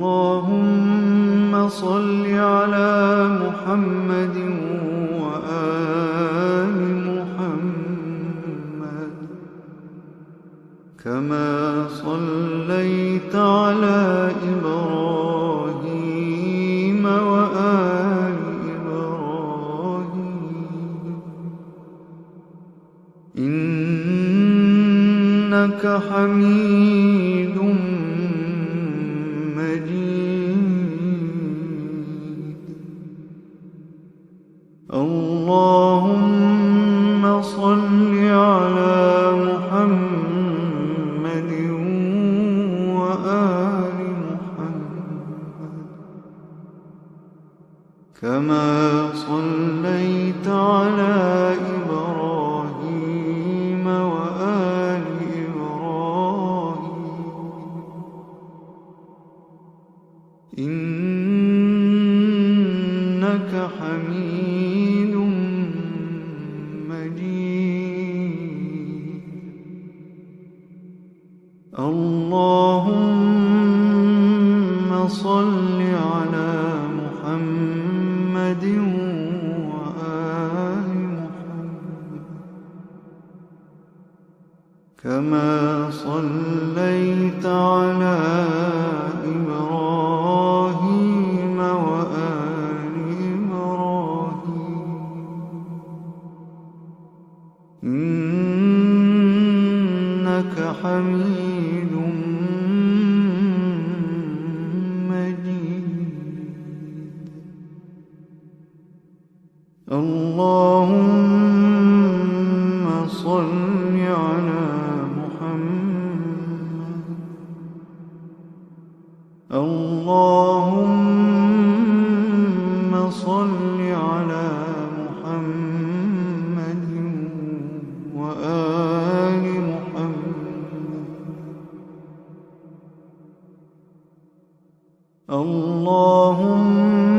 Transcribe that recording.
اللهم صل على محمد وآل محمد كما صليت على إبراهيم وآل إبراهيم إنك حميد مجيد. اللهم صل على محمد وآل محمد كما صليت على إبراهيم وآل إبراهيم إنك حميد مجيد. اللهم صل على محمد وآل محمد كما صليت على إبراهيم وآل إبراهيم إنك حميد مجيد. اللهم صل على محمد. اللهم صل على محمد وآل محمد. اللهم